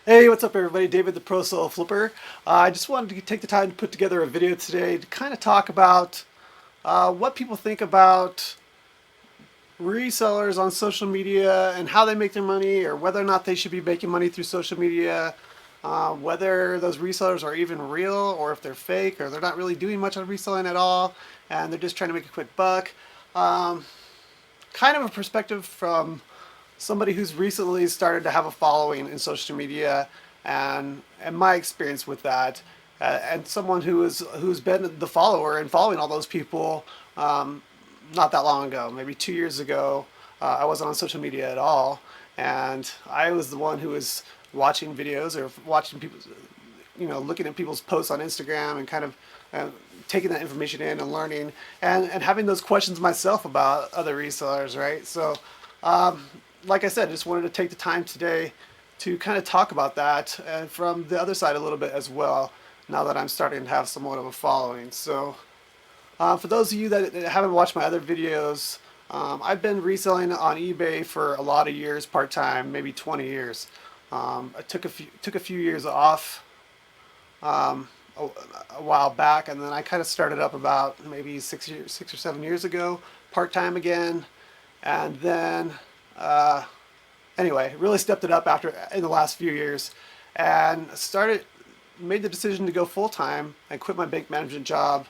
Hey, what's up everybody? David the Pro Soul Flipper. I just wanted to take the time to put together a video today to kind of talk about what people think about resellers on social media and how they make their money, or whether or not they should be making money through social media, whether those resellers are even real or if they're fake or they're not really doing much on reselling at all and they're just trying to make a quick buck. Um, Kind of a perspective from somebody who's recently started to have a following in social media, and my experience with that, and someone who's been the follower and following all those people, not that long ago, maybe 2 years ago. I wasn't on social media at all, and I was the one who was watching videos or watching people, looking at people's posts on Instagram and kind of uh, taking that information in and learning and having those questions myself about other resellers, right? So, like I said, I just wanted to take the time today to kind of talk about that and from the other side a little bit as well, now that I'm starting to have somewhat of a following. So, for those of you that haven't watched my other videos, I've been reselling on eBay for a lot of years, part-time, maybe 20 years. I took a few years off um, a while back, and then I kind of started up about maybe 6 or 7 years ago, part-time again, and then anyway, really stepped it up after in the last few years, and made the decision to go full-time and quit my bank management job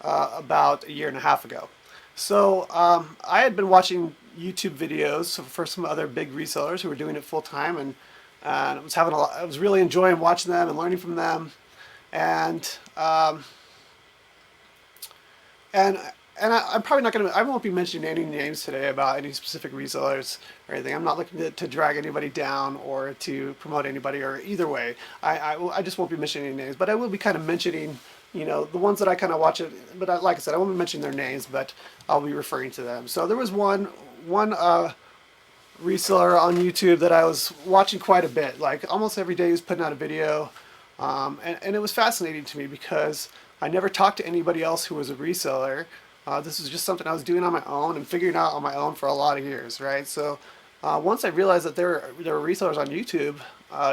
about a year and a half ago. So I had been watching YouTube videos for some other big resellers who were doing it full-time, and I was really enjoying watching them and learning from them, and um, and I'm probably not I won't be mentioning any names today about any specific resellers or anything. I'm not looking to drag anybody down or to promote anybody or either way. I just won't be mentioning any names, but I will be kind of mentioning, the ones that I kind of watch it. But like I said, I won't be mentioning their names, but I'll be referring to them. So there was one reseller on YouTube that I was watching quite a bit. Like almost every day he was putting out a video. And it was fascinating to me because I never talked to anybody else who was a reseller. This was just something I was doing on my own and figuring out on my own for a lot of years, right? So once I realized that there were resellers on YouTube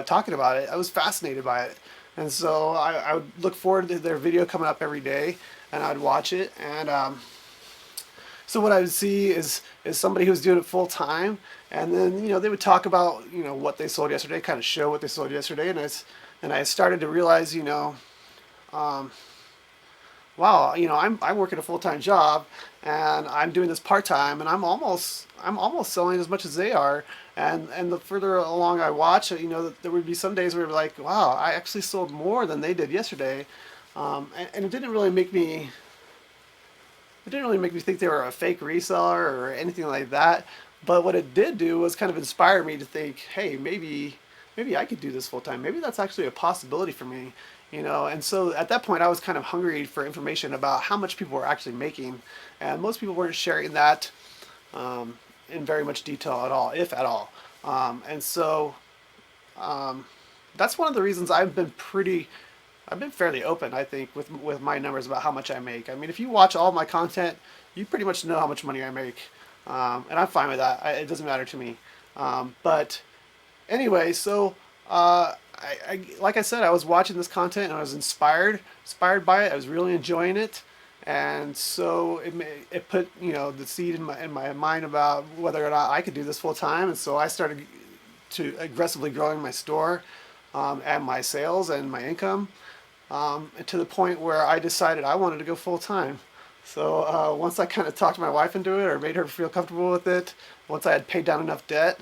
talking about it, I was fascinated by it. And so I would look forward to their video coming up every day, and I'd watch it. And so what I would see is somebody who's doing it full time, and then they would talk about what they sold yesterday, kind of show what they sold yesterday, and I started to realize, um, wow, I'm working a full-time job and I'm doing this part-time, and I'm almost selling as much as they are. And the further along I watch, there would be some days where like, wow, I actually sold more than they did yesterday. And it didn't really make me think they were a fake reseller or anything like that. But what it did do was kind of inspire me to think, hey, maybe I could do this full time. Maybe that's actually a possibility for me. And so at that point I was kind of hungry for information about how much people were actually making, and most people weren't sharing that in very much detail at all, if at all. And so that's one of the reasons I've been fairly open, I think, with my numbers about how much I make. I mean, if you watch all my content, you pretty much know how much money I make, and I'm fine with that. It doesn't matter to me. But anyway, so like I said, I was watching this content and I was inspired by it. I was really enjoying it, and so it put the seed in my mind about whether or not I could do this full time. And so I started to aggressively growing my store, and my sales and my income, to the point where I decided I wanted to go full time. So once I kind of talked my wife into it, or made her feel comfortable with it, once I had paid down enough debt,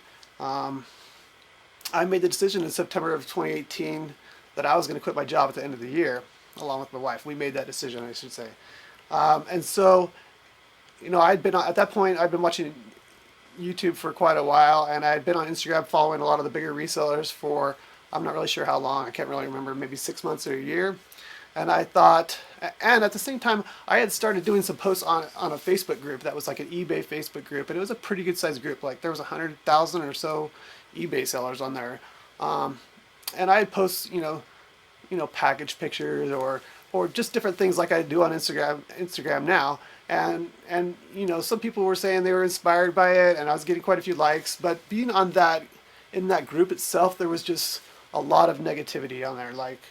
I made the decision in September of 2018 that I was going to quit my job at the end of the year, along with my wife. We made that decision, I should say. And so, I'd been at that point. I'd been watching YouTube for quite a while, and I had been on Instagram following a lot of the bigger resellers for, I'm not really sure how long. I can't really remember. Maybe 6 months or a year. And I thought, and at the same time, I had started doing some posts on a Facebook group that was like an eBay Facebook group, and it was a pretty good sized group. Like there was 100,000 or so eBay sellers on there, and I had post, package pictures or just different things like I do on Instagram now. And some people were saying they were inspired by it, and I was getting quite a few likes. But being on that in that group itself, there was just a lot of negativity on there. Like,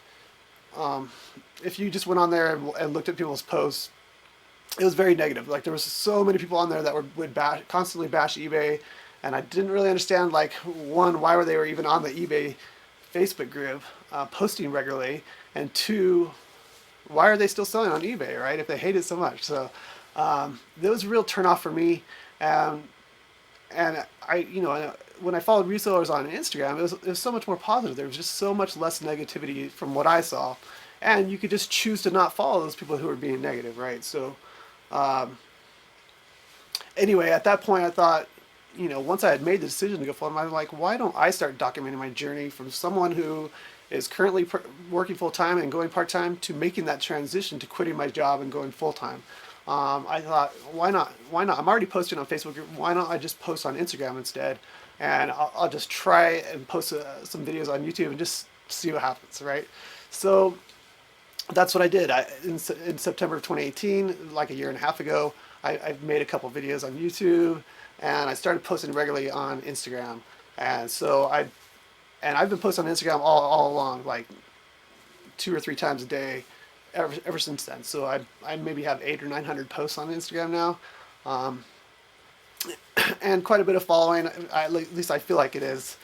if you just went on there and looked at people's posts, it was very negative. Like, there was so many people on there that would constantly bash eBay, and I didn't really understand, like, one, why were they even on the eBay Facebook group posting regularly, and two, why are they still selling on eBay, right? If they hate it so much. So that was a real turnoff for me. And when I followed resellers on Instagram, it was so much more positive. There was just so much less negativity from what I saw, and you could just choose to not follow those people who were being negative, right? So anyway, at that point, I thought, once I had made the decision to go full time, I'm like, why don't I start documenting my journey from someone who is currently working full time and going part time to making that transition to quitting my job and going full time. I thought, why not? Why not? I'm already posting on Facebook. Why don't I just post on Instagram instead? And I'll just try and post some videos on YouTube and just see what happens, right? So that's what I did. In September of 2018, like a year and a half ago, I made a couple videos on YouTube, and I started posting regularly on Instagram. And so I've been posting on Instagram all along, like 2 or 3 times a day, ever since then. So I maybe have 800 or 900 posts on Instagram now, and quite a bit of following. At least I feel like it is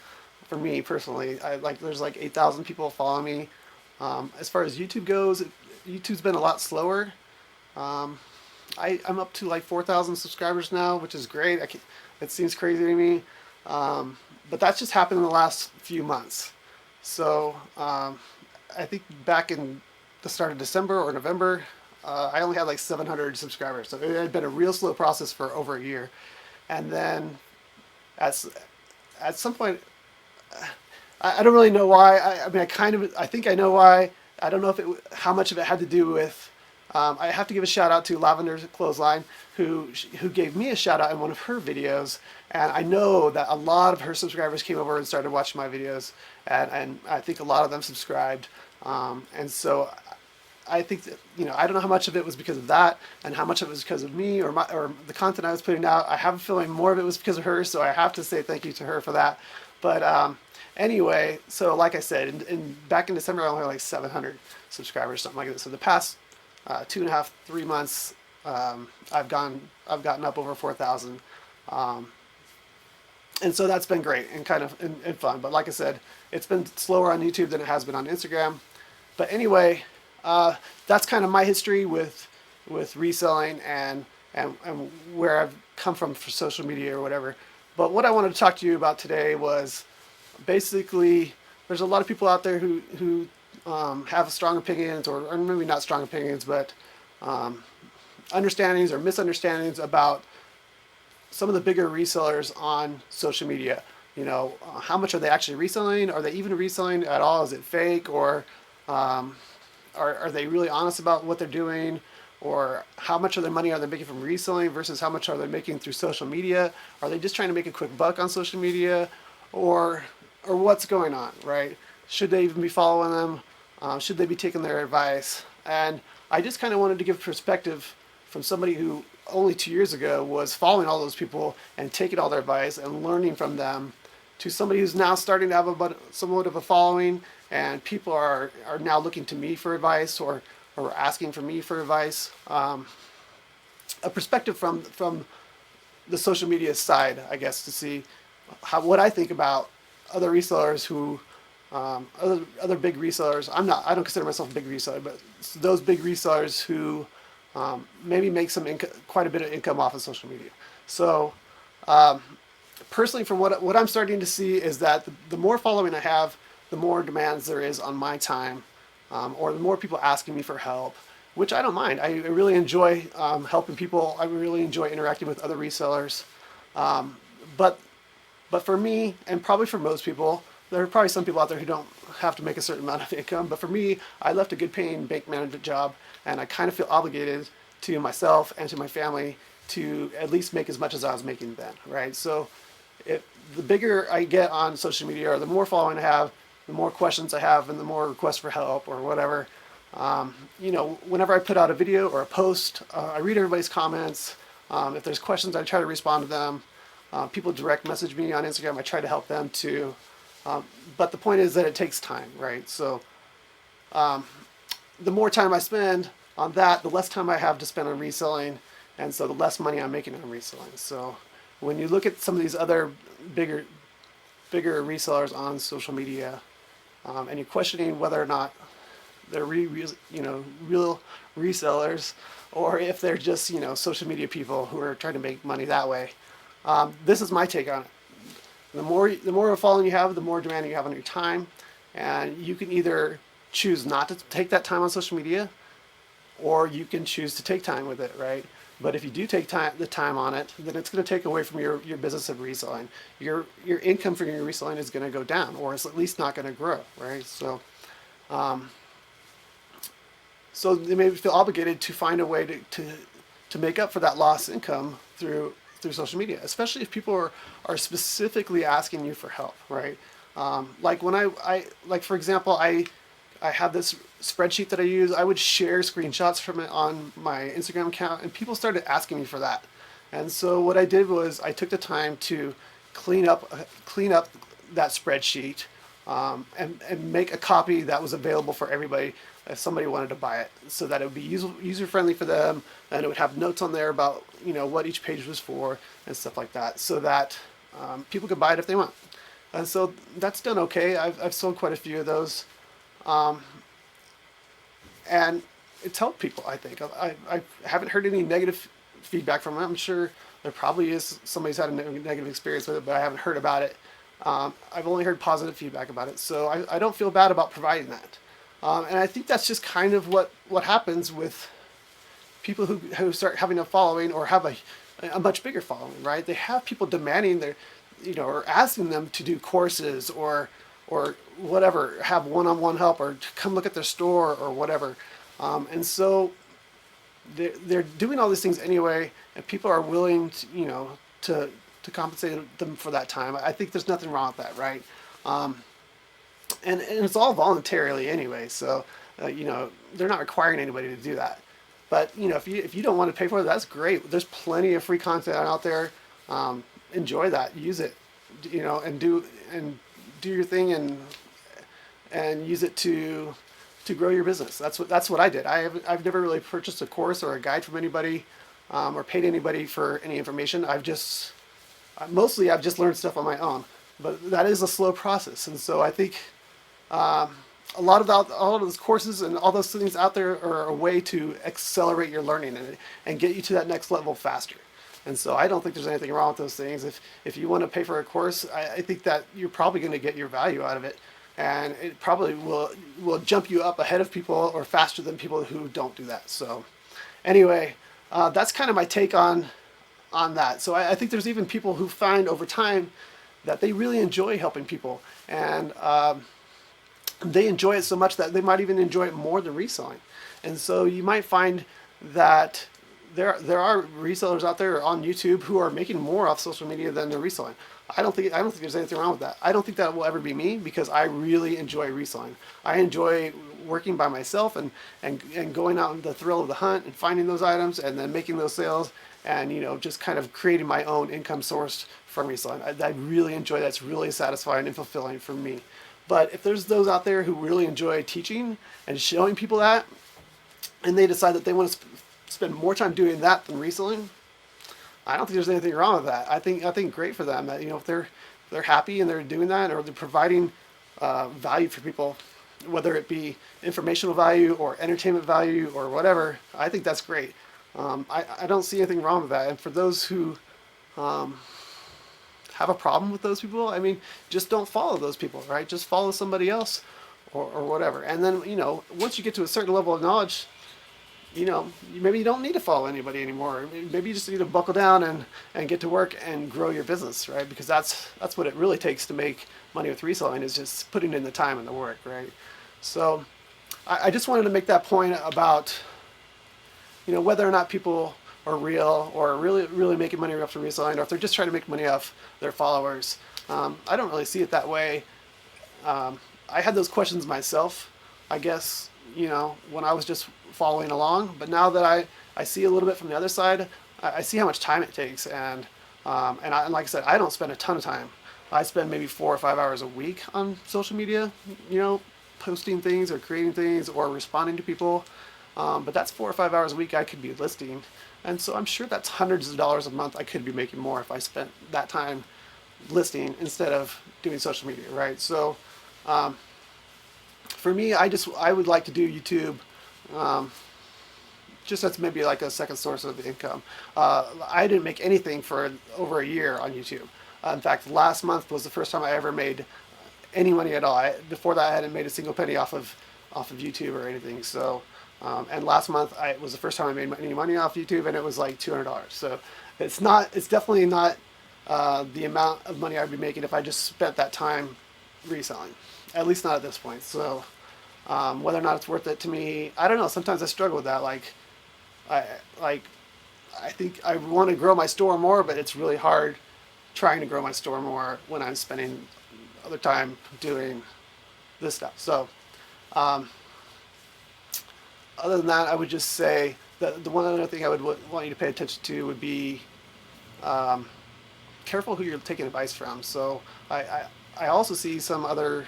for me personally. There's like 8,000 people following me. As far as YouTube goes, YouTube's been a lot slower. I'm up to like 4,000 subscribers now, which is great. It seems crazy to me, but that's just happened in the last few months. So I think back in the start of December or November, I only had like 700 subscribers. So it had been a real slow process for over a year. And then at some point, I don't really know why. I think I know why. I don't know how much of it had to do with. I have to give a shout out to Lavender's Clothesline, who gave me a shout out in one of her videos, and I know that a lot of her subscribers came over and started watching my videos, and I think a lot of them subscribed, and so I think that, I don't know how much of it was because of that, and how much of it was because of me or the content I was putting out. I have a feeling more of it was because of her, so I have to say thank you to her for that. But anyway, so like I said, back in December, I only had like 700 subscribers, something like that. So the past 2.5, 3 months, I've gotten up over 4,000, and so that's been great and kind of and fun. But like I said, it's been slower on YouTube than it has been on Instagram. But anyway, that's kind of my history with reselling and where I've come from for social media or whatever. But what I wanted to talk to you about today was basically, there's a lot of people out there who have strong opinions, or maybe not strong opinions, but understandings or misunderstandings about some of the bigger resellers on social media. How much are they actually reselling? Are they even reselling at all? Is it fake? Or are they really honest about what they're doing? Or how much of their money are they making from reselling versus how much are they making through social media? Are they just trying to make a quick buck on social media? Or what's going on, right? Should they even be following them? Should they be taking their advice? And I just kind of wanted to give perspective from somebody who only 2 years ago was following all those people and taking all their advice and learning from them, to somebody who's now starting to have somewhat of a following, and people are now looking to me for advice or asking for me for advice. A perspective from the social media side, I guess, to see what I think about other resellers who, other big resellers. I don't consider myself a big reseller, but those big resellers who maybe make quite a bit of income off of social media. So personally, from what I'm starting to see is that the more following I have, the more demands there is on my time, or the more people asking me for help, which I don't mind. I really enjoy helping people. I really enjoy interacting with other resellers. But for me, and probably for most people, there are probably some people out there who don't have to make a certain amount of income. But for me, I left a good paying bank management job, and I kind of feel obligated to myself and to my family to at least make as much as I was making then, right? So the bigger I get on social media, or the more following I have, the more questions I have, and the more requests for help or whatever. Whenever I put out a video or a post, I read everybody's comments. If there's questions, I try to respond to them. People direct message me on Instagram. I try to help them too. But the point is that it takes time, right? So the more time I spend on that, the less time I have to spend on reselling, and so the less money I'm making on reselling. So when you look at some of these other bigger bigger resellers on social media, and you're questioning whether or not they're real resellers, or if they're just social media people who are trying to make money that way. This is my take on it. The more of a following you have, the more demand you have on your time, and you can either choose not to take that time on social media, or you can choose to take time with it, right? But if you do take the time on it, then it's going to take away from your business of reselling. Your income from your reselling is going to go down, or it's at least not going to grow, right? So they may feel obligated to find a way to make up for that lost income through social media, especially if people are specifically asking you for help, right? Like when like for example, I have this spreadsheet that I use. I would share screenshots from it on my Instagram account, and people started asking me for that. And so what I did was I took the time to clean up that spreadsheet, and make a copy that was available for everybody if somebody wanted to buy it, so that it would be user friendly for them, and it would have notes on there about what each page was for and stuff like that, so that people could buy it if they want. And so that's done okay. I've sold quite a few of those, and it's helped people. I think I haven't heard any negative feedback from it. I'm sure there probably is somebody's had a negative experience with it, but I haven't heard about it. I've only heard positive feedback about it, so I don't feel bad about providing that. And I think that's just kind of what happens with people who start having a following, or have a much bigger following, right? They have people demanding or asking them to do courses, or whatever, have one-on-one help, or to come look at their store or whatever. And so they're doing all these things anyway, and people are willing to compensate them for that time. I think there's nothing wrong with that, right? And it's all voluntarily anyway, so they're not requiring anybody to do that. But if you don't want to pay for it, that's great. There's plenty of free content out there. Enjoy that, use it, and do your thing, and use it to grow your business. That's what I did. I've never really purchased a course or a guide from anybody, or paid anybody for any information. I've just learned stuff on my own. But that is a slow process, and so I think all of those courses and all those things out there are a way to accelerate your learning and get you to that next level faster. And so I don't think there's anything wrong with those things. If you want to pay for a course, I think that you're probably going to get your value out of it, and it probably will jump you up ahead of people, or faster than people who don't do that. So anyway, that's kind of my take on that. So I think there's even people who find over time that they really enjoy helping people, and they enjoy it so much that they might even enjoy it more than reselling. And so you might find that there are resellers out there on YouTube who are making more off social media than they're reselling. I don't think there's anything wrong with that. I don't think that will ever be me, because I really enjoy reselling. I enjoy working by myself and going out in the thrill of the hunt and finding those items and then making those sales, and just kind of creating my own income source from reselling. I really enjoy that. It's really satisfying and fulfilling for me. But if there's those out there who really enjoy teaching and showing people that, and they decide that they want to spend more time doing that than reselling, I don't think there's anything wrong with that. I think great for them. That if they're happy and they're doing that, or they're providing value for people, whether it be informational value or entertainment value or whatever, I think that's great. I don't see anything wrong with that. And for those who have a problem with those people, I mean, just don't follow those people, right? Just follow somebody else, or whatever. And then once you get to a certain level of knowledge, maybe you don't need to follow anybody anymore. Maybe you just need to buckle down and get to work and grow your business, right? Because that's what it really takes to make money with reselling, is just putting in the time and the work, right? So I just wanted to make that point about whether or not people are real, or really making money off of reselling, or if they're just trying to make money off their followers. I don't really see it that way. I had those questions myself, I guess, when I was just following along. But now that I see a little bit from the other side, I see how much time it takes, and like I said, I don't spend a ton of time I spend maybe 4 or 5 hours a week on social media, posting things or creating things or responding to people. But that's 4 or 5 hours a week I could be listing. And so I'm sure that's hundreds of dollars a month I could be making more if I spent that time listing instead of doing social media, right? So for me, I would like to do YouTube just as maybe like a second source of income. I didn't make anything for over a year on YouTube. In fact, last month was the first time I ever made any money at all. Before that, I hadn't made a single penny off of YouTube or anything. So, and last month was the first time I made any money off YouTube, and it was like $200. So, it's definitely not the amount of money I'd be making if I just spent that time reselling. At least not at this point. So, whether or not it's worth it to me, I don't know. Sometimes I struggle with that. I think I want to grow my store more, but it's really hard trying to grow my store more when I'm spending other time doing this stuff. So, other than that, I would just say that the one other thing I would want you to pay attention to would be careful who you're taking advice from. So, I also see some other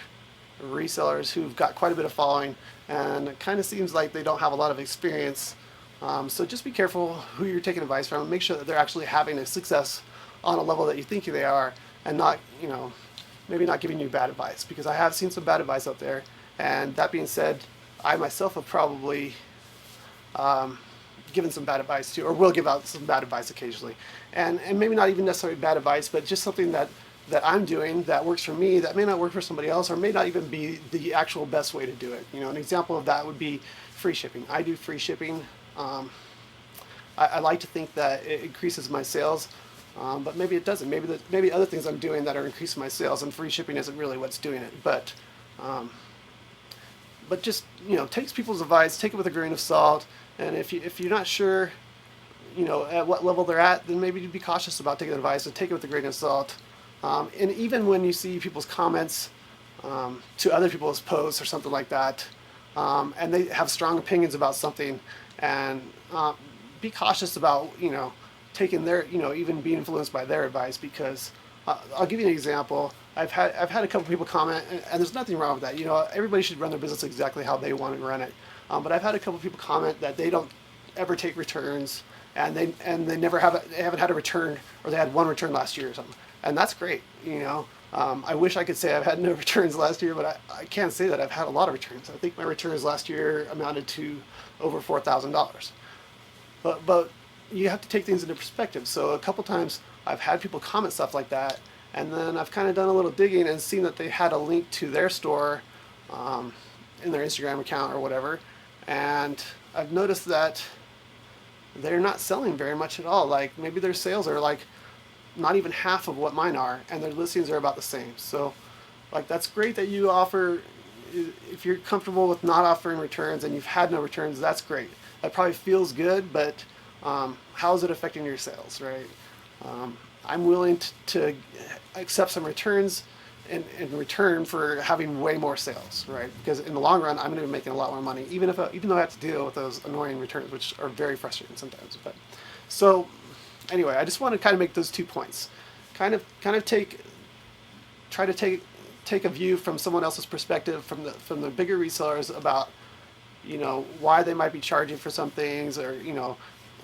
resellers who've got quite a bit of following, and it kind of seems like they don't have a lot of experience. So just be careful who you're taking advice from, and make sure that they're actually having a success on a level that you think they are, and not, maybe not giving you bad advice, because I have seen some bad advice out there. And that being said, I myself have probably given some bad advice too, or will give out some bad advice occasionally, and maybe not even necessarily bad advice, but just something that I'm doing that works for me that may not work for somebody else, or may not even be the actual best way to do it. An example of that would be free shipping. I do free shipping. I like to think that it increases my sales, but maybe it doesn't. Maybe other things I'm doing that are increasing my sales, and free shipping isn't really what's doing it. But just take people's advice, take it with a grain of salt, and if you're not sure, at what level they're at, then maybe be cautious about taking advice, and take it with a grain of salt. And even when you see people's comments to other people's posts or something like that, and they have strong opinions about something, and be cautious about taking their even being influenced by their advice, because I'll give you an example. I've had a couple people comment, and there's nothing wrong with that. Everybody should run their business exactly how they want to run it. But I've had a couple people comment that they don't ever take returns, and they haven't had a return, or they had one return last year or something, and that's great. I wish I could say I've had no returns last year, but I can't say that I've had a lot of returns. I think my returns last year amounted to over $4,000. But you have to take things into perspective. So a couple times I've had people comment stuff like that, and then I've kind of done a little digging and seen that they had a link to their store in their Instagram account or whatever, and I've noticed that they're not selling very much at all. Like, maybe their sales are like not even half of what mine are, and their listings are about the same. So, like, that's great that you offer. If you're comfortable with not offering returns and you've had no returns, that's great. That probably feels good, but how is it affecting your sales, right? I'm willing to accept some returns in return for having way more sales, right? Because in the long run, I'm going to be making a lot more money, even though I have to deal with those annoying returns, which are very frustrating sometimes. But so anyway, I just want to kind of make those 2 points. Try to take a view from someone else's perspective, from the bigger resellers, about why they might be charging for some things, or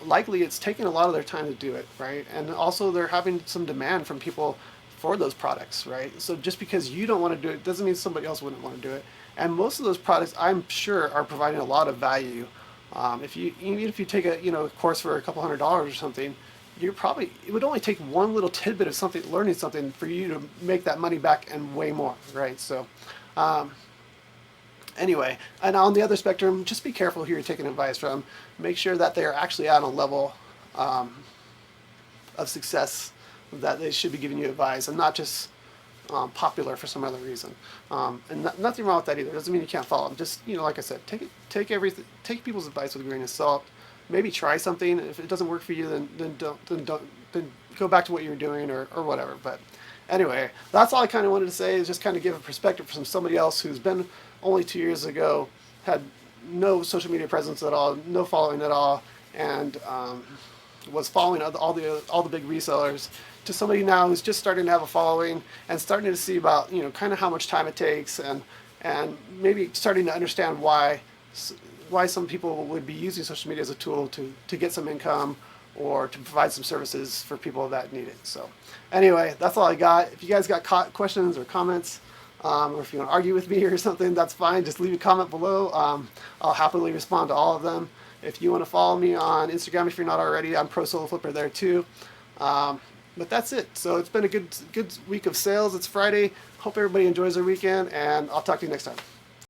likely it's taking a lot of their time to do it, right? And also they're having some demand from people for those products, right? So just because you don't want to do it doesn't mean somebody else wouldn't want to do it. And most of those products, I'm sure, are providing a lot of value. Even if you take a course for a couple $100 or something, it would only take one little tidbit of something, learning something, for you to make that money back and way more, right? So anyway, and on the other spectrum, just be careful who you're taking advice from. Make sure that they're actually at a level of success that they should be giving you advice, and not just popular for some other reason. And nothing wrong with that either. It doesn't mean you can't follow them. Just, like I said, take people's advice with a grain of salt. Maybe try something. If it doesn't work for you, then go back to what you were doing, or whatever. But anyway, that's all I kind of wanted to say, is just kind of give a perspective from somebody else who's been only 2 years ago, had no social media presence at all, no following at all, and was following all the big resellers, to somebody now who's just starting to have a following and starting to see about, kind of how much time it takes, and maybe starting to understand why some people would be using social media as a tool to get some income or to provide some services for people that need it. So anyway, that's all I got. If you guys got questions or comments, or if you want to argue with me or something, that's fine. Just leave a comment below. I'll happily respond to all of them. If you want to follow me on Instagram, if you're not already, I'm Pro Solo Flipper there too. But that's it. So it's been a good week of sales. It's Friday. Hope everybody enjoys their weekend, and I'll talk to you next time.